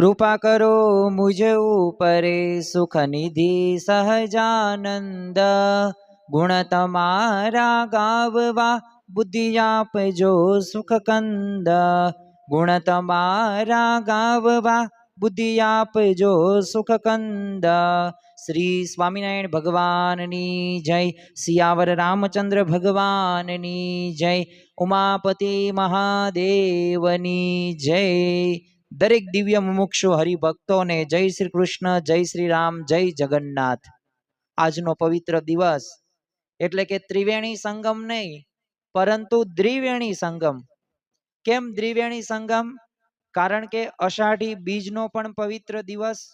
कृपा करो मुझ ऊपरे सुख निधि सहजानंद। गुण तमारा गाववा बुद्धि आपजो सुख कंद। गुण तमारा गाववा बुद्धि आपजो सुख कंद। श्री स्वामिनारायण भगवाननी जय। सियावर रामचंद्र भगवाननी जय। उमापति महादेवनी जय। दरेक दिव्य मुमुक्षु हरिभक्तों ने जय श्री कृष्ण, जय श्री राम, जय जगन्नाथ। આજનો પવિત્ર દિવસ એટલે કે ત્રિવેણી સંગમ નહીં પરંતુ દ્વિવેણી સંગમ। કેમ દ્વિવેણી સંગમ? કારણ કે અષાઢી બીજનો પણ પવિત્ર દિવસ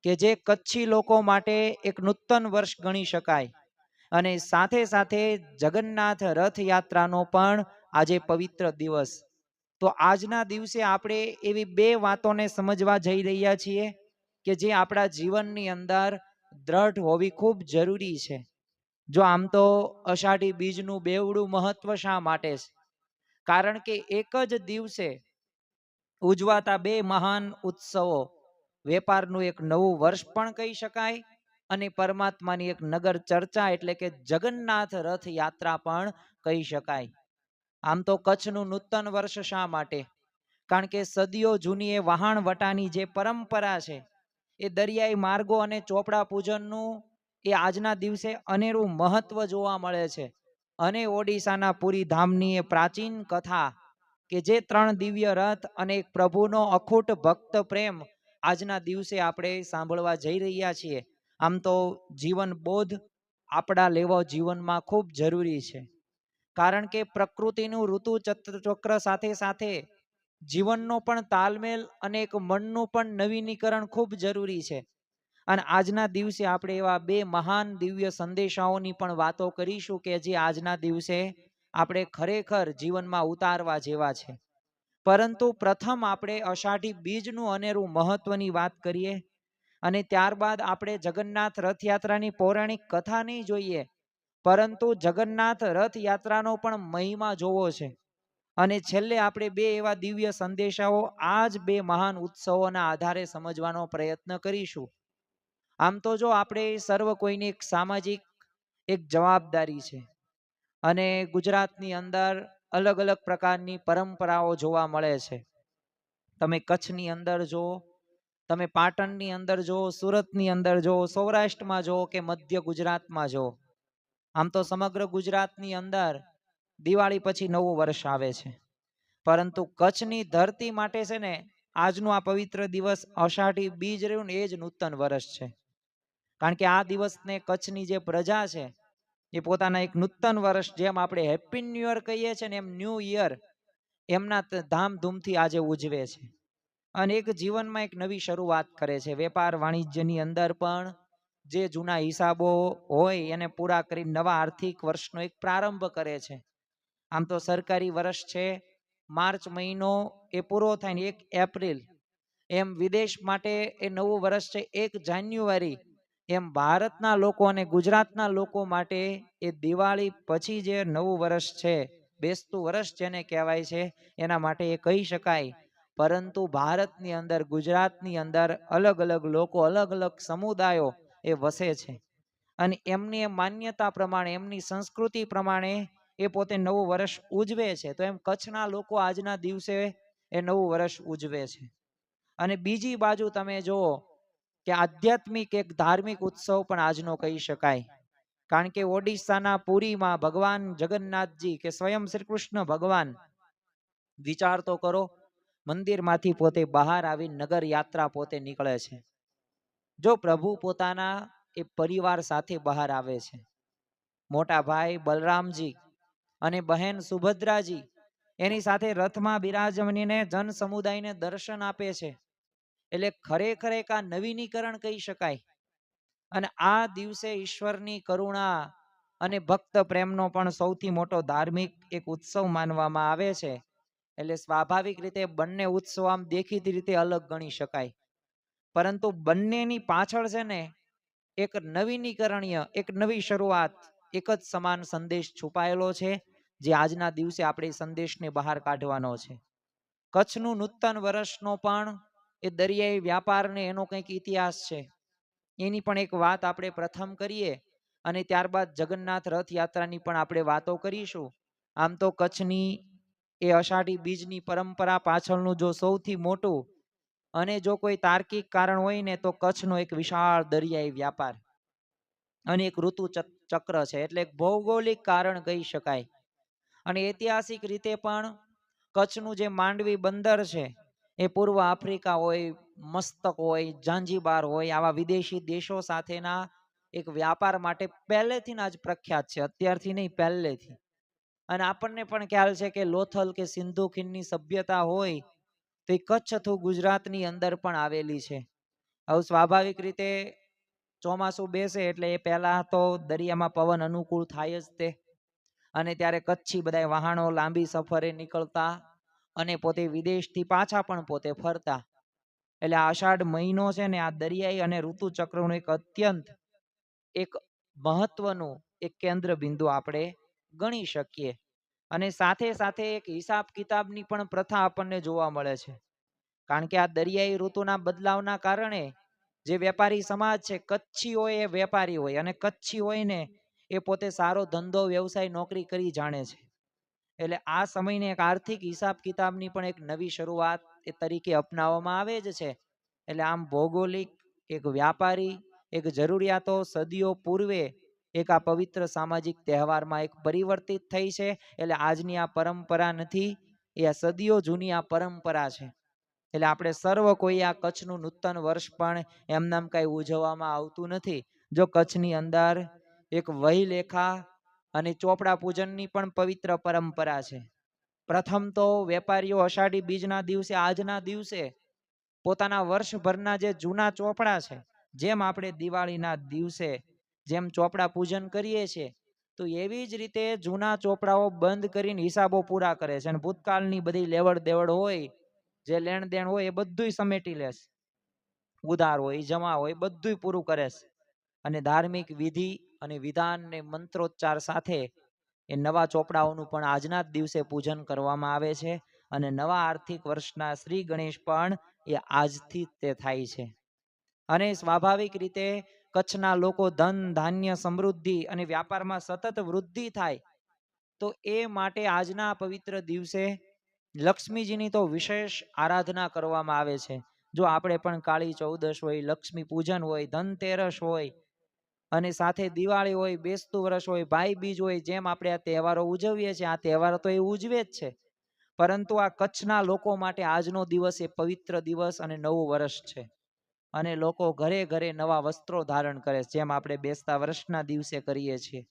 કે જે કચ્છી લોકો માટે એક નૂતન વર્ષ ગણી શકાય અને સાથે સાથે જગન્નાથ રથયાત્રાનો પણ આજે પવિત્ર દિવસ। તો આજના દિવસે આપણે એવી બે વાતોને સમજવા જઈ રહ્યા છીએ કે જે આપણા જીવનની અંદર દ્રઢ હોવી ખૂબ જરૂરી છે। જો આમ તો અષાઢી બીજનું બેવડું મહત્વ શા માટે છે? કારણ કે એક જ દિવસે ઉજવાતા બે મહાન ઉત્સવો, વેપારનું એક નવું વર્ષ પણ કહી શકાય અને પરમાત્માની એક નગર ચર્ચા એટલે કે જગન્નાથ રથયાત્રા પણ કહી શકાય। આમ તો કચ્છનું નૂતન વર્ષ શા માટે? કારણ કે સદીઓ જૂની એ વહાણવટાની જે પરંપરા છે એ દરિયાઈ માર્ગો અને ચોપડા પૂજનનું એ આજના દિવસે અનેરું મહત્વ જોવા મળે છે। અને ઓડિશાના પુરી ધામની એ પ્રાચીન કથા કે જે 3 દિવ્ય રથ અને એક પ્રભુનો અખૂટ ભક્ત પ્રેમ આજના દિવસે આપણે સાંભળવા જઈ રહ્યા છીએ। આમ તો જીવન બોધ આપણા લેવો જીવનમાં ખૂબ જરૂરી છે। કારણ કે પ્રકૃતિનું ઋતુ ચક્ર સાથે સાથે જીવનનો પણ તાલમેલ અને એક મનનું પણ નવીનીકરણ ખૂબ જરૂરી છે। અને આજના દિવસે આપણે એવા બે મહાન દિવ્ય સંદેશાઓની પણ વાતો કરીશું કે જે આજના દિવસે આપણે ખરેખર જીવનમાં ઉતારવા જેવા છે। પરંતુ પ્રથમ આપણે અષાઢી બીજનું અનેરું મહત્વની વાત કરીએ અને ત્યારબાદ આપણે જગન્નાથ રથયાત્રાની પૌરાણિક કથા નહીં જોઈએ પરંતુ જગન્નાથ રથયાત્રાનો પણ મહિમા જોવો છે। અને છેલ્લે આપણે બે એવા દિવ્ય સંદેશાઓ આ જ બે મહાન ઉત્સવોના આધારે સમજવાનો પ્રયત્ન કરીશું। આમ તો જો આપણે સર્વ કોઈની એક સામાજિક એક જવાબદારી છે અને ગુજરાતની અંદર અલગ અલગ પ્રકારની પરંપરાઓ જોવા મળે છે। તમે કચ્છની અંદર જો, તમે પાટણની અંદર જો, સુરતની અંદર જો, સૌરાષ્ટ્રમાં જો કે મધ્ય ગુજરાતમાં જો, આમ તો સમગ્ર ગુજરાતની અંદર દિવાળી પછી નવું વર્ષ આવે છે પરંતુ કચ્છની ધરતી માટે છે ને આજનું આ પવિત્ર દિવસ અષાઢી બીજ રહ્યું ને એ જ નૂતન વર્ષ છે। કારણ કે આ દિવસને કચ્છની જે પ્રજા છે એ પોતાના એક નૂતન વર્ષ જેમ આપણે હેપી ન્યૂ યર કહીએ છીએ ને એમ ન્યૂ યર એમના ધામધૂમથી આજે ઉજવે છે અને એક જીવનમાં એક નવી શરૂઆત કરે છે। વેપાર વાણિજ્યની અંદર પણ જે જૂના હિસાબો હોય એને પૂરા કરી નવા આર્થિક વર્ષનો એક પ્રારંભ કરે છે। આમ તો સરકારી વર્ષ છે માર્ચ મહિનો એ પૂરો થાય ને 1 એપ્રિલ, એમ વિદેશ માટે એ નવું વર્ષ છે 1 જાન્યુઆરી, એમ ભારતના લોકો અને ગુજરાતના લોકો માટે એ દિવાળી પછી જે નવું વર્ષ છે, બેસતું વર્ષ જેને કહેવાય છે, એના માટે એ કહી શકાય। પરંતુ ભારતની અંદર, ગુજરાતની અંદર અલગ અલગ લોકો, અલગ અલગ સમુદાયો એ વસે છે અને એમની માન્યતા પ્રમાણે, એમની સંસ્કૃતિ પ્રમાણે એ પોતે નવું વર્ષ ઉજવે છે। તો એમ કચ્છના લોકો આજના દિવસે એ નવું વર્ષ ઉજવે છે। અને બીજી બાજુ તમે જુઓ કે આધ્યાત્મિક એક ધાર્મિક ઉત્સવ પણ આજનો કહી શકાય। કારણ કે ઓડિશાના પુરીમાં ભગવાન જગન્નાથજી કે સ્વયં શ્રી કૃષ્ણ ભગવાન, વિચાર તો કરો, મંદિરમાંથી પોતે બહાર આવી નગર યાત્રા પોતે નીકળે છે। જો પ્રભુ પોતાના એ પરિવાર સાથે બહાર આવે છે, મોટા ભાઈ બલરામજી અને બહેન સુભદ્રાજી એની સાથે રથમાં બિરાજમાનીને જન સમુદાયને દર્શન આપે છે, એટલે ખરેખર એક આ નવીનીકરણ કહી શકાય। અને આ દિવસે ઈશ્વરની કરુણા અને ભક્ત પ્રેમનો પણ સૌથી મોટો ધાર્મિક એક ઉત્સવ માનવામાં આવે છે। એટલે સ્વાભાવિક રીતે બંને ઉત્સવ આમ દેખીતી રીતે અલગ ગણી શકાય પરંતુ બંનેની પાછળ છે ને એક નવીનીકરણીય, એક નવી શરૂઆત, એક જ સમાન સંદેશ છુપાયેલો છે જે આજના દિવસે આપણે સંદેશને બહાર કાઢવાનો છે। કચ્છનું નૂતન વર્ષનો પણ એ દરિયાઈ વ્યાપારને એનો કંઈક ઇતિહાસ છે, એની પણ એક વાત આપણે પ્રથમ કરીએ અને ત્યારબાદ જગન્નાથ રથયાત્રાની પણ આપણે વાતો કરીશું. આમ તો કચ્છની એ અષાઢી બીજની પરંપરા પાછળનું જો સૌથી મોટું અને જો કોઈ તાર્કિક કારણ હોય ને તો કચ્છનો એક વિશાળ દરિયાઈ વ્યાપાર અને એક ઋતુ ચક્ર છે, એટલે એક ભૌગોલિક કારણ કહી શકાય. અને ઐતિહાસિક રીતે પણ કચ્છનું જે માંડવી બંદર છે એ પૂર્વ આફ્રિકા હોય, મસ્તક હોય, ઝાંઝીબાર હોય, આવા વિદેશી દેશો સાથેના એક વ્યાપાર માટે પહેલેથી જ પ્રખ્યાત છે, અત્યારથી નહીં, પહેલેથી. અને આપણને પણ ખ્યાલ છે કે લોથલ કે સિંધુ ખીણની સભ્યતા હોય તો એ કચ્છ અથવા ગુજરાતની અંદર પણ આવેલી છે. હવે સ્વાભાવિક રીતે ચોમાસું બેસે એટલે એ પહેલા તો દરિયામાં પવન અનુકૂળ થાય જ તે, અને ત્યારે કચ્છી બધા વહાણો લાંબી સફરે નીકળતા અને પોતે વિદેશથી પાછા પણ પોતે ફરતા. એટલે આષાઢ મહિનો છે ને આ દરિયાઈ અને ઋતુ ચક્રનું એક અત્યંત એક મહત્વનું એક કેન્દ્ર બિંદુ આપણે ગણી શકીએ. અને સાથે સાથે એક હિસાબ કિતાબની પણ પ્રથા આપણને જોવા મળે છે, કારણ કે આ દરિયાઈ ઋતુના બદલાવના કારણે જે વેપારી સમાજ છે, કચ્છી હોય એ વેપારી હોય, અને કચ્છી હોય ને એ પોતે સારો ધંધો વ્યવસાય નોકરી કરી જાણે છે. એટલે આ સમયને એક આર્થિક હિસાબ કિતાબની પણ એક નવી શરૂઆત એ તરીકે અપનાવવામાં આવે જ છે. એટલે આમ ભૌગોલિક એક વ્યાપારી એક જરૂરિયાતો સદીઓ પૂર્વે એક આ પવિત્ર સામાજિક તહેવારમાં એક પરિવર્તિત થઈ છે. એટલે આજની આ પરંપરા નથી, એ આ સદીઓ જૂની આ પરંપરા છે. એટલે આપણે સર્વ કોઈ આ કચ્છનું નૂતન વર્ષ પણ એમનામ કઈ ઉજવવામાં આવતું નથી. જો કચ્છની અંદર એક વહી લેખા અને ચોપડા પૂજનની પણ પવિત્ર પરંપરા છે. પ્રથમ તો વેપારીઓ અષાઢી બીજના દિવસે, આજના દિવસે પોતાના વર્ષભરના જે જૂના ચોપડા છે, જેમ આપણે દિવાળીના દિવસે જેમ ચોપડા પૂજન કરીએ છીએ, તો એવી જ રીતે જૂના ચોપડાઓ બંધ કરીને હિસાબો પૂરા કરે છે, અને ભૂતકાળની બધી લેવડ દેવડ હોય, જે લેણ દેણ હોય એ બધું સમેટી લેશે, ઉધાર હોય, જમા હોય, બધું પૂરું કરે છે. અને ધાર્મિક વિધિ અને વિધાન ને મંત્રોચ્ચાર સાથે એ નવા ચોપડાઓનું પણ આજના જ દિવસે પૂજન કરવામાં આવે છે. અને નવા આર્થિક વર્ષના શ્રી ગણેશ પણ એ આજથી જ તે થાય છે. અને સ્વાભાવિક રીતે કચ્છના લોકો ધન ધાન્ય સમૃદ્ધિ અને વ્યાપારમાં સતત વૃદ્ધિ થાય, તો એ માટે આજના પવિત્ર દિવસે લક્ષ્મીજીની તો વિશેષ આરાધના કરવામાં આવે છે. જો આપણે પણ કાળી ચૌદશ હોય, લક્ષ્મી પૂજન હોય, ધનતેરસ હોય, અને સાથે દિવાળી હોય, બેસતું વર્ષ હોય, ભાઈ બીજ હોય, જેમ આપણે આ તહેવારો ઉજવીએ છીએ, આ તહેવારો તો એ ઉજવે જ છે, પરંતુ આ કચ્છના લોકો માટે આજનો દિવસ એ પવિત્ર દિવસ અને નવું વર્ષ છે. અને લોકો ઘરે ઘરે નવા વસ્ત્રો ધારણ કરે છે, જેમ આપણે બેસતા વર્ષના દિવસે કરીએ છીએ.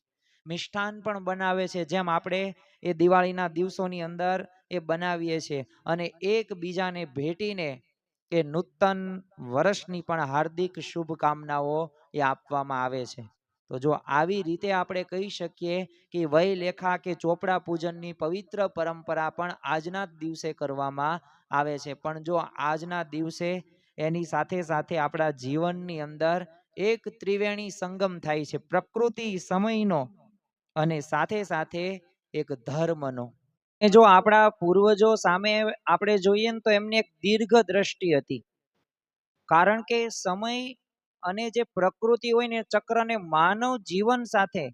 મિષ્ઠાન પણ બનાવે છે, જેમ આપણે એ દિવાળીના દિવસોની અંદર એ બનાવીએ છીએ. અને એકબીજાને ભેટીને એ નૂતન વર્ષની પણ હાર્દિક શુભકામનાઓ એ આપવામાં આવે છે. તો જો આવી રીતે આપણે કહી શકીએ કે વય લેખા કે ચોપડા પૂજનની પવિત્ર પરંપરા પણ આજના જ દિવસે કરવામાં આવે છે. પણ જો આજના દિવસે એની સાથે સાથે આપણા જીવનની અંદર એક ત્રિવેણી સંગમ થાય છે, પ્રકૃતિ સમયનો અને સાથે સાથે એક ધર્મનો. જો આપણા પૂર્વજો સામે આપણે જોઈએ ને તો એમની એક દીર્ઘ દ્રષ્ટિ હતી, કારણ કે સમય અને જે પ્રકૃતિ હોય ને ચક્રને માનવ જીવન સાથે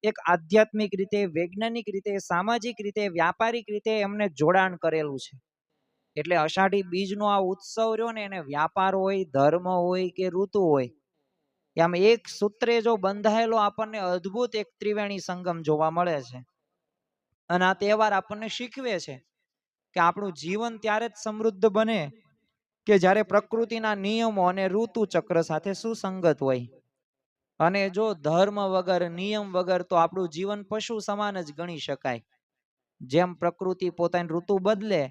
એક આધ્યાત્મિક રીતે, વૈજ્ઞાનિક રીતે, સામાજિક રીતે, વ્યાપારિક રીતે એમને જોડાણ કરેલું છે. એટલે અષાઢી બીજનો આ ઉત્સવ રહ્યો ને, એને વ્યાપાર હોય, ધર્મ હોય કે ઋતુ હોય, આમ એક સૂત્રે જો બંધાયેલો આપણને અદ્ભુત એક ત્રિવેણી સંગમ જોવા મળે છે. અને આ તહેવાર આપણને શીખવે છે કે આપણું જીવન ત્યારે જ સમૃદ્ધ બને કે જ્યારે પ્રકૃતિના નિયમો અને ઋતુ ચક્ર સાથે સુસંગત હોય. અને જો ધર્મ વગર, નિયમ વગર તો આપણું જીવન પશુ સમાન જ ગણી શકાય. જેમ પ્રકૃતિ પોતાની ઋતુ બદલે,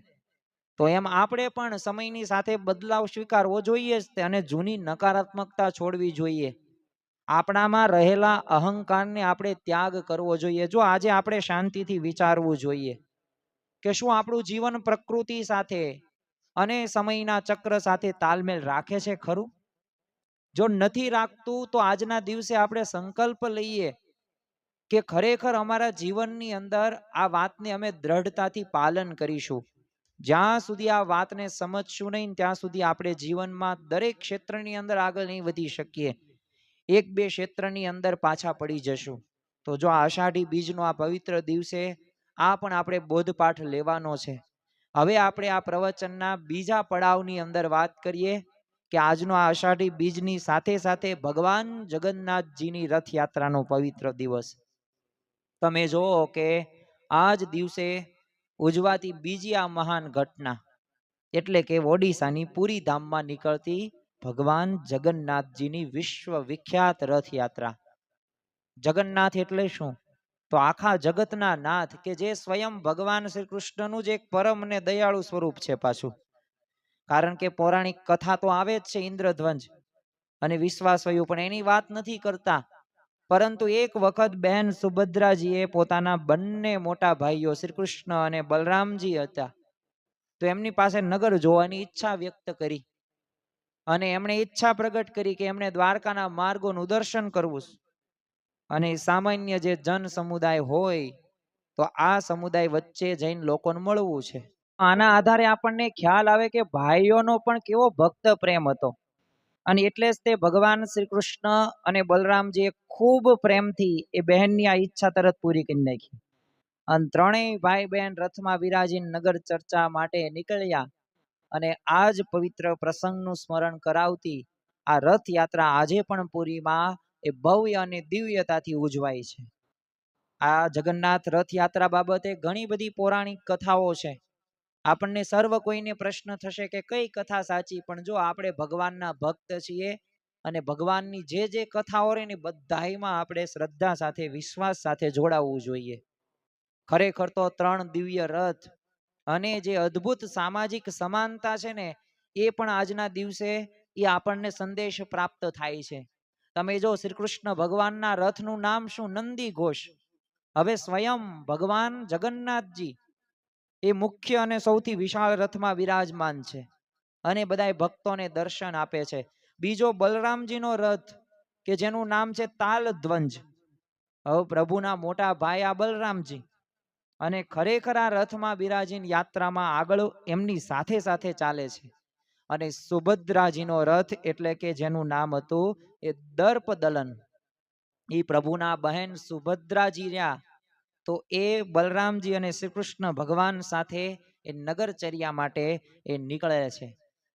તો એમ આપણે પણ સમયની સાથે બદલાવ સ્વીકારવો જોઈએ જ, અને જૂની નકારાત્મકતા છોડવી જોઈએ. આપણામાં રહેલા અહંકારને આપણે ત્યાગ કરવો જોઈએ. જો આજે આપણે શાંતિથી વિચારવું જોઈએ કે શું આપણું જીવન પ્રકૃતિ સાથે અને સમયના ચક્ર સાથે તાલમેલ રાખે છે ખરું? જો નથી રાખતું તો આજના દિવસે આપણે સંકલ્પ લઈએ કે ખરેખર અમારા જીવનની અંદર આ વાતને અમે દ્રઢતાથી પાલન કરીશું. જ્યાં સુધી આ વાતને સમજશું નહીં ત્યાં સુધી આપણે જીવનમાં દરેક ક્ષેત્રની અંદર આગળ નહીં વધી શકીએ. એક બે ક્ષેત્રની અંદર પાછા પડી જશું. તો જો આ અષાઢી બીજનો આ પવિત્ર દિવસે આ પણ આપણે બોધપાઠ લેવાનો છે. હવે આપણે આ પ્રવચનના બીજા પડાવની અંદર વાત કરીએ કે આજનો આ અષાઢી બીજની સાથે સાથે ભગવાન જગન્નાથજીની રથયાત્રાનો પવિત્ર દિવસ. તમે જુઓ કે આ જ દિવસે ઉજવાતી બીજી આ મહાન ઘટના એટલે કે ઓડિશાની પુરી ધામમાં નીકળતી ભગવાન જગન્નાથજીની વિશ્વ વિખ્યાત રથયાત્રા. જગન્નાથ એટલે શું? તો આખા જગતના નાથ, કે જે સ્વયં ભગવાન શ્રી કૃષ્ણનું જ એક પરમ અને દયાળુ સ્વરૂપ છે પાછું. કારણ કે પૌરાણિક કથા તો આવે જ છે ઇન્દ્રધ્વજ અને વિશ્વાસવયુ, પણ એની વાત નથી કરતા. પરંતુ એક વખત બહેન સુભદ્રાજીએ પોતાના બંને મોટા ભાઈઓ શ્રી કૃષ્ણ અને બલરામજી હતા, તો એમની પાસે નગર જોવાની ઈચ્છા વ્યક્ત કરી અને એમણે ઈચ્છા પ્રગટ કરી કે એમણે દ્વારકાના માર્ગોનું દર્શન કરવું. અને સામાન્ય જે જન સમુદાય હોય તો આ સમુદાય વચ્ચે જઈને લોકોને મળવું છે. આના આધારે આપણને ખ્યાલ આવે કે ભાઈઓનો પણ કેવો ભક્ત પ્રેમ હતો. અને એટલે જ તે ભગવાન શ્રી કૃષ્ણ અને બલરામજીએ ખૂબ પ્રેમથી એ બહેનની આ ઈચ્છા તરત પૂરી કરી નાખી. અને ત્રણેય ભાઈ બહેન રથમાં વિરાજીને નગર ચર્ચા માટે નીકળ્યા. અને આ જ પવિત્ર પ્રસંગનું સ્મરણ કરાવતી આ રથયાત્રા આજે પણ પુરીમાં એ ભવ્ય અને દિવ્યતાથી ઉજવાય છે. આ જગન્નાથ રથયાત્રા બાબતે ઘણી બધી પૌરાણિક કથાઓ છે. આપણને સર્વ કોઈને પ્રશ્ન થશે કે કઈ કથા સાચી, પણ જો આપણે ભગવાનના ભક્ત છીએ અને ભગવાનની જે કથાઓ રહે ને બધામાં આપણે શ્રદ્ધા સાથે વિશ્વાસ સાથે જોડાવવું જોઈએ. ખરેખર તો 3 દિવ્ય રથ અને જે અદ્ભુત સામાજિક સમાનતા છે ને એ પણ આજના દિવસે એ આપણને સંદેશ પ્રાપ્ત થાય છે. તમે જો શ્રી કૃષ્ણ ભગવાનના રથનું નામ શું? નંદી ઘોષ. હવે સ્વયં ભગવાન જગન્નાથજી એ મુખ્ય અને સૌથી વિશાળ રથમાં વિરાજમાન છે અને બધા ભક્તોને દર્શન આપે છે. બીજો બલરામજીનો રથ કે જેનું નામ છે તાલધ્વજ. હવે પ્રભુના મોટા ભાઈ આ બલરામજી અને ખરેખર આ રથમાં બિરાજીને યાત્રામાં આગળ એમની સાથે સાથે ચાલે છે. અને સુભદ્રાજીનો રથ એટલે કે જેનું નામ હતું એ દર્પદલન. એ પ્રભુના બહેન સુભદ્રાજી રહ્યા તો એ બલરામજી અને શ્રી કૃષ્ણ ભગવાન સાથે એ નગરચર્યા માટે એ નીકળે છે.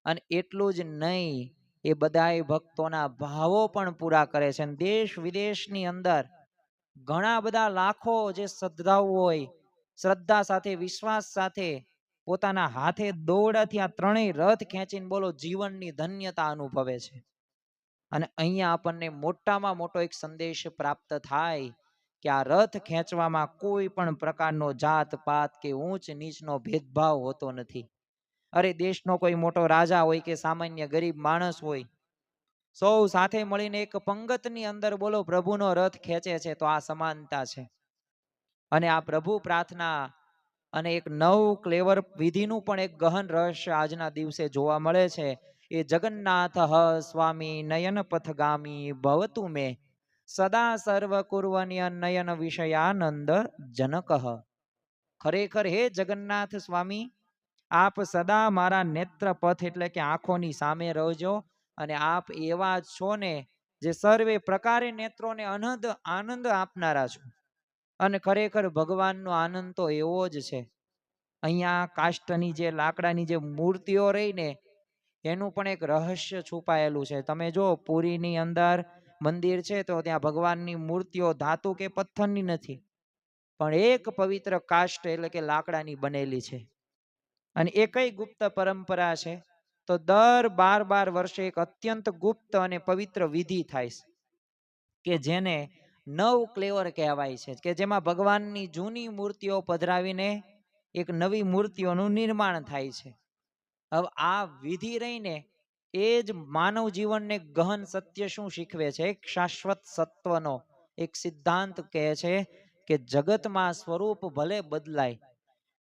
અને એટલું જ નહીં, એ બધાય ભક્તોના ભાવો પણ પૂરા કરે છે. દેશ વિદેશની અંદર ઘણા બધા લાખો જે શ્રદ્ધાળુ હોય, શ્રદ્ધા સાથે વિશ્વાસ સાથે પોતાના હાથે દોડાથી આ ત્રણેય રથ ખેંચીને બોલો જીવનની ધન્યતા અનુભવે છે. અને અહીંયા આપણને મોટામાં મોટો એક સંદેશ પ્રાપ્ત થાય કે આ રથ ખેંચવામાં કોઈ પણ પ્રકારનો જાત પાત કે ઊંચ નીચનો ભેદભાવ હોતો નથી. અરે દેશનો કોઈ મોટો રાજા હોય કે સામાન્ય ગરીબ માણસ હોય, સૌ સાથે મળીને એક પંગતની અંદર બોલો પ્રભુનો રથ ખેંચે છે, તો આ સમાનતા છે. અને આ પ્રભુ પ્રાર્થના અને એક નવ ક્લેવર વિધિનું પણ એક ગહન રહસ્ય આજના દિવસે જોવા મળે છે. એ જગન્નાથ સ્વામી નયન પથગામી ભવતુ મે સદા સર્વ કુર્વન્ય નયન વિષયાનંદ જનક. ખરેખર હે જગન્નાથ સ્વામી, આપ સદા મારા નેત્ર પથ એટલે કે આંખોની સામે રહેજો અને આપ એવા છો ને જે સર્વે પ્રકારે નેત્રોને અનહદ આનંદ આપનારા છો. અને ખરેખર ભગવાનનો આનંદ તો એવો જ છે. અહીંયા કાષ્ટની જે લાકડાની જે મૂર્તિઓ રહી ને એનું પણ એક રહસ્ય છુપાયેલું છે. તમે જો પુરીની અંદર મંદિર છે તો ત્યાં ભગવાનની મૂર્તિઓ ધાતુ કે પથ્થરની નથી, પણ એક પવિત્ર કાષ્ટ એટલે કે લાકડાની બનેલી છે. અને એ કઈ ગુપ્ત પરંપરા છે? તો દર 12 વર્ષે એક અત્યંત ગુપ્ત અને પવિત્ર વિધિ થાય છે કે જેને નવ ક્લેવર કહેવાય છે, કે જેમાં ભગવાનની જૂની મૂર્તિઓ પધરાવીને એક નવી મૂર્તિઓનું નિર્માણ થાય છે. હવે આ વિધિ રહીને એ જ માનવ જીવનને ગહન સત્ય શું શીખવે છે? એક શાશ્વત સત્વનો એક સિદ્ધાંત કહે છે કે જગતમાં સ્વરૂપ ભલે બદલાય,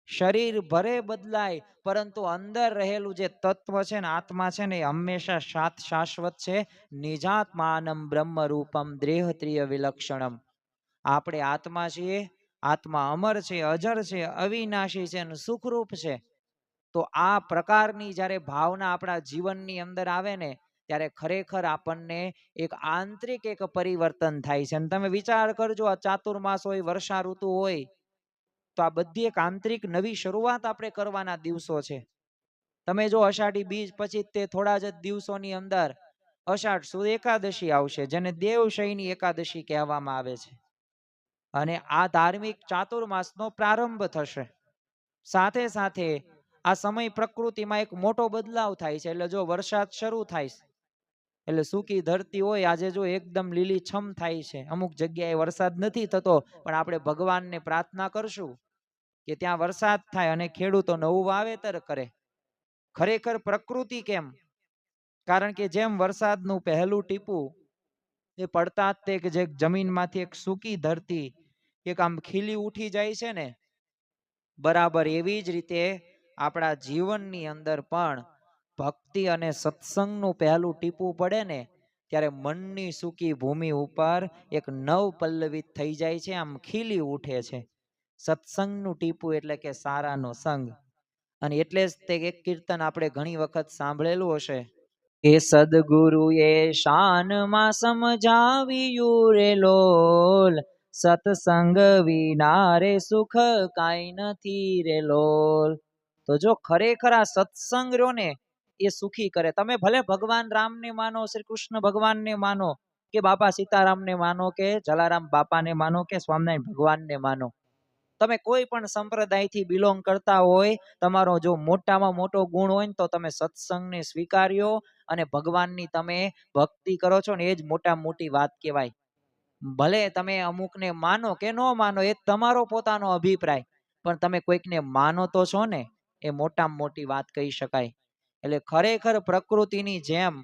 શરીર ભલે બદલાય, પરંતુ અંદર રહેલું જે તત્વ છે ને આત્મા છે ને એ હંમેશા શાશ્વત છે. નિજાત્માનમ બ્રહ્મ રૂપમ દેહત્રિય વિલક્ષણમ. આપણે આત્મા છીએ, આત્મા અમર છે, અજર છે, અવિનાશી છે અને સુખરૂપ છે. તો આ પ્રકારની જ્યારે ભાવના આપણા જીવનની અંદર આવે ને ત્યારે ખરેખર આપણને એક આંતરિક એક પરિવર્તન થાય છે. અને તમે વિચાર કરજો, આ ચાતુર્માસ હોય, વર્ષા ઋતુ હોય, તો આ બધી એક આંતરિક નવી શરૂઆત આપણે કરવાના દિવસો છે. તમે જો અષાઢી બીજ પછી તે થોડા જ દિવસોની અંદર અષાઢ સુદ એકાદશી આવશે, જેને દેવશયની એકાદશી કહેવામાં આવે છે. અને આ ધાર્મિક ચાતુર્માસનો પ્રારંભ થશે. સાથે સાથે આ સમય પ્રકૃતિમાં એક મોટો બદલાવ થાય છે. એટલે જો વરસાદ શરૂ થાય છે, એટલે સૂકી ધરતી હોય આજે જો એકદમ લીલીછમ થાય છે. અમુક જગ્યાએ વરસાદ નથી થતો, પણ આપણે ભગવાનને પ્રાર્થના કરશું કે ત્યાં વરસાદ થાય અને ખેડૂતો નવું વાવેતર કરે. ખરેખર પ્રકૃતિ કેમ? કારણ કે જેમ વરસાદનું પહેલું ટીપું એ પડતા જ તે કે જે જમીનમાંથી એક સૂકી ધરતી એક આમ ખીલી ઉઠી જાય છે ને, બરાબર એવી જ રીતે આપણા જીવનની અંદર પણ ભક્તિ અને સત્સંગનું પહેલું ટીપું પડે ને ત્યારે મનની સૂકી ભૂમિ ઉપર એક નવ પલ્લવિત થઈ જાય છે, આમ ખીલી ઉઠે છે. સત્સંગનું ટીપું એટલે કે સારાનો સંગ. અને એટલે જ તે એક કીર્તન આપણે ઘણી વખત સાંભળેલું હશે કે સદગુરુએ શાનમાં સમજાવ્યું રે લોલ, સત્સંગ વિના રે સુખ કાંઈ નથી રે લોલ. તો જો ખરેખર આ સત્સંગ રહ્યો ને એ સુખી કરે. તમે ભલે ભગવાન રામને માનો, શ્રી કૃષ્ણ ભગવાનને માનો, કે બાપા સીતારામને માનો, કે જલારામ બાપાને માનો, કે સ્વામિનારાયણ ભગવાનને માનો, તમે કોઈ પણ સંપ્રદાયથી બિલોંગ કરતા હોય, તમારો જો મોટામાં મોટો ગુણ હોય ને તો તમે સત્સંગને સ્વીકાર્યો અને ભગવાનની તમે ભક્તિ કરો છો ને, એ જ મોટામાં મોટી વાત કહેવાય. ભલે તમે અમુકને માનો કે ન માનો, એ તમારો પોતાનો અભિપ્રાય, પણ તમે કોઈકને માનો તો છો ને, એ મોટામાં મોટી વાત કહી શકાય. એટલે ખરેખર પ્રકૃતિની જેમ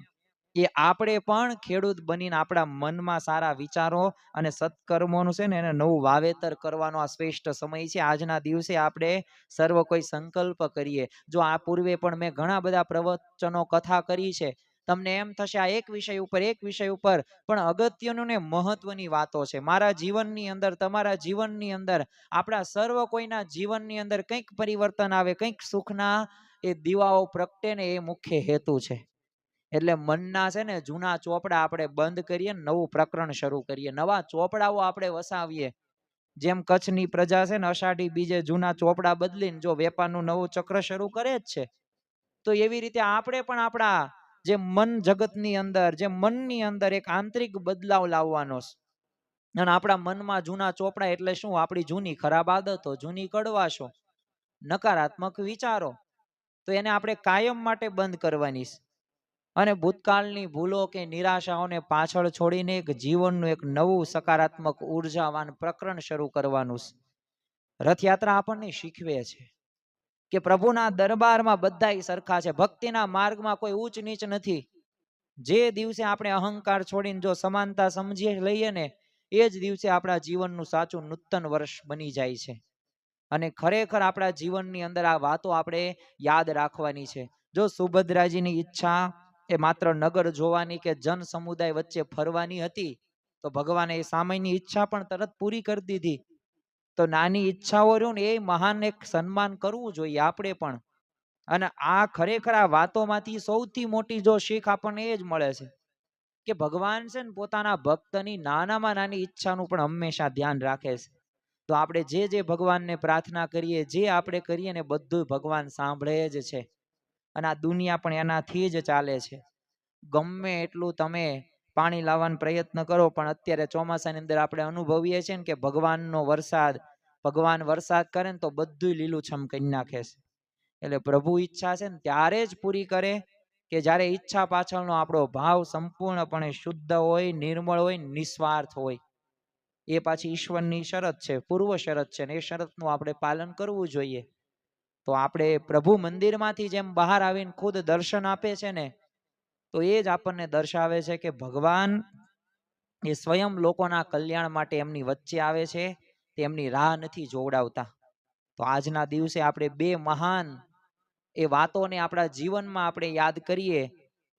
એ આપણે પણ ખેડૂત બનીને આપણા મનમાં સારા વિચારો અને સત્કર્મોનું છે ને એને નવું વાવેતર કરવાનો આ શ્રેષ્ઠ સમય છે. આજના દિવસે આપણે સર્વ કોઈ સંકલ્પ કરીએ. જો આ પૂર્વે પણ મેં ઘણા બધા પ્રવચનો કથા કરી છે. તમને એમ થશે આ એક વિષય ઉપર પણ અગત્યનું ને મહત્વની વાતો છે. મારા જીવનની અંદર, તમારા જીવનની અંદર, આપણા સર્વ કોઈના જીવનની અંદર કંઈક પરિવર્તન આવે, કંઈક સુખના એ દીવાઓ પ્રગટે ને એ મુખ્ય હેતુ છે. એટલે મનના છે ને જૂના ચોપડા આપણે બંધ કરીએ, નવું પ્રકરણ શરૂ કરીએ, નવા ચોપડાઓ આપણે વસાવીએ. જેમ કચ્છની પ્રજા છે ને અષાઢી બીજે જૂના ચોપડા બદલીને જો વેપારનું નવું ચક્ર શરૂ કરે જ છે, તો એવી રીતે આપણે પણ આપણા જે મન જગતની અંદર, જે મનની અંદર એક આંતરિક બદલાવ લાવવાનો છે. અને આપણા મનમાં જૂના ચોપડા એટલે શું? આપણી જૂની ખરાબ આદતો, જૂની કડવાશો, નકારાત્મક વિચારો, તો એને આપણે કાયમ માટે બંધ કરવાની છે. અને ભૂતકાળની ભૂલો કે નિરાશાઓને પાછળ છોડીને એક જીવનનું એક નવું સકારાત્મક ઉર્જાવાન પ્રકરણ શરૂ કરવાનું છે. રથયાત્રા આપણને શીખવે છે કે પ્રભુના દરબારમાં બધાય સરખા છે. ભક્તિના માર્ગમાં કોઈ ઊંચ નીચ નથી. જે દિવસે આપણે અહંકાર છોડીને જો સમાનતા સમજી લઈએ ને, એ જ દિવસે આપણા જીવનનું સાચું નૂતન વર્ષ બની જાય છે. અને ખરેખર આપણા જીવનની અંદર આ વાતો આપણે યાદ રાખવાની છે. જો સુભદ્રાજીની ઈચ્છા એ માત્ર નગર જોવાની કે જન સમુદાય વચ્ચે ફરવાની હતી, તો ભગવાને એ સામાન્ય ઈચ્છા પણ તરત પૂરી કરી દીધી. તો નાની ઈચ્છાઓ રહ્યું ને એ મહાન એક સન્માન કરવું જોઈએ આપણે પણ. અને આ ખરેખર આ વાતોમાંથી સૌથી મોટી જો શીખ આપણને એ જ મળે છે કે ભગવાન છે ને પોતાના ભક્તની નાનામાં નાની ઈચ્છાનું પણ હંમેશા ધ્યાન રાખે છે. તો આપણે જે ભગવાનને પ્રાર્થના કરીએ, જે આપણે કરીએ ને બધું ભગવાન સાંભળે જ છે. અને આ દુનિયા પણ એનાથી જ ચાલે છે. ગમે એટલું તમે પાણી લાવવાનો પ્રયત્ન કરો, પણ અત્યારે ચોમાસાની અંદર આપણે અનુભવીએ છીએ ને કે ભગવાન વરસાદ કરે ને તો બધું લીલુંછમ કરી નાખે છે. એટલે પ્રભુ ઈચ્છા છે ને ત્યારે જ પૂરી કરે કે જ્યારે ઈચ્છા પાછળનો આપણો ભાવ સંપૂર્ણપણે શુદ્ધ હોય, નિર્મળ હોય, નિસ્વાર્થ હોય. એ પાછી ઈશ્વરની શરત છે, પૂર્વ શરત છે, ને એ શરતનું આપણે પાલન કરવું જોઈએ. તો આપણે પ્રભુ મંદિરમાંથી જેમ બહાર આવીને ખુદ દર્શન આપે છે ને, તો એ જ આપણને દર્શાવે છે કે ભગવાન એ સ્વયં લોકોના કલ્યાણ માટે એમની વચ્ચે આવે છે, તેમની રાહ નથી જોવડાવતા. તો આજના દિવસે આપણે બે મહાન એ વાતોને આપણા જીવનમાં આપણે યાદ કરીએ.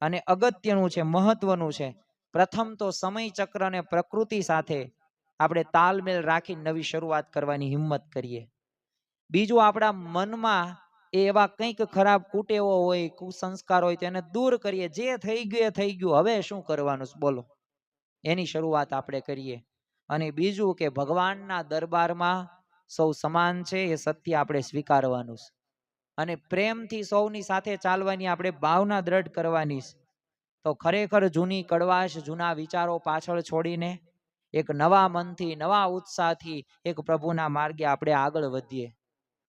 અને અગત્યનું છે, મહત્વનું છે. પ્રથમ તો સમય ચક્ર અને પ્રકૃતિ સાથે આપણે તાલમેલ રાખી નવી શરૂઆત કરવાની હિંમત કરીએ. બીજું, આપણા મનમાં એ એવા કંઈક ખરાબ કુટેવો હોય, કુસંસ્કાર હોય તેને દૂર કરીએ. જે થઈ ગયું એ થઈ ગયું, હવે શું કરવાનું બોલો, એની શરૂઆત આપણે કરીએ. અને બીજું કે ભગવાનના દરબારમાં સૌ સમાન છે એ સત્ય આપણે સ્વીકારવાનું છે. અને પ્રેમથી સૌની સાથે ચાલવાની આપણે ભાવના દ્રઢ કરવાની છે. તો ખરેખર જૂની કડવાશ, જૂના વિચારો પાછળ છોડીને એક નવા મનથી, નવા ઉત્સાહથી એક પ્રભુના માર્ગે આપણે આગળ વધીએ.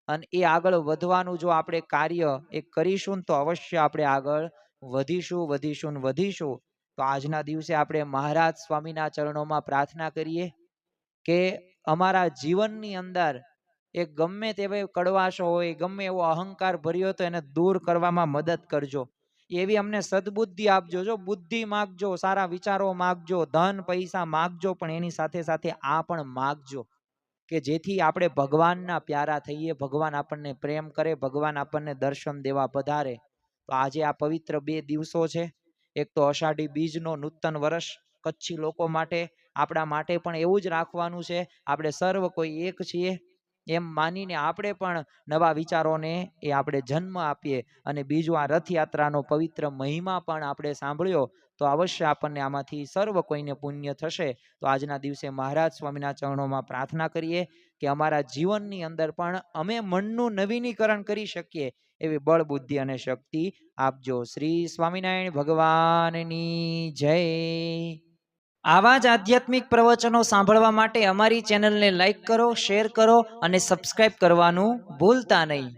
અને એ આગળ વધવાનું જો આપણે કાર્ય એ કરીશું તો અવશ્ય આપણે આગળ વધીશું. તો આજના દિવસે આપણે મહારાજ સ્વામીના ચરણોમાં પ્રાર્થના કરીએ કે અમારા જીવનની અંદર એક ગમે તેવી કડવાશો હોય, ગમે એવો અહંકાર ભર્યો તો એને દૂર કરવામાં મદદ કરજો. એવી અમને સદબુદ્ધિ આપજો. જો બુદ્ધિ માગજો, સારા વિચારો માગજો, ધન પૈસા માગજો, પણ એની સાથે સાથે આ પણ માગજો કે જેથી આપણે ભગવાનના પ્યારા થઈએ, ભગવાન આપણને પ્રેમ કરે, ભગવાન આપણને દર્શન દેવા પધારે. તો આજે આ પવિત્ર 2 દિવસો છે. એક તો અષાઢી બીજનો નૂતન વર્ષ કચ્છી લોકો માટે, આપણા માટે પણ એવું જ રાખવાનું છે. આપણે સર્વ કોઈ એક છીએ એમ માનીને આપણે પણ નવા વિચારોને એ આપણે જન્મ આપીએ. અને બીજું આ રથયાત્રાનો પવિત્ર મહિમા પણ આપણે સાંભળ્યો તો અવશ્ય આપણને આમાંથી સર્વ કોઈને પુણ્ય થશે. તો આજના દિવસે મહારાજ સ્વામીના ચરણોમાં પ્રાર્થના કરીએ કે અમારા જીવનની અંદર પણ અમે મનનું નવીનીકરણ કરી શકીએ એવી બળ, બુદ્ધિ અને શક્તિ આપજો. શ્રી સ્વામિનારાયણ ભગવાનની જય. આવા જ આધ્યાત્મિક પ્રવચનો સાંભળવા માટે અમારી ચેનલને લાઈક કરો, શેર કરો અને સબસ્ક્રાઇબ કરવાનું ભૂલતા નહીં.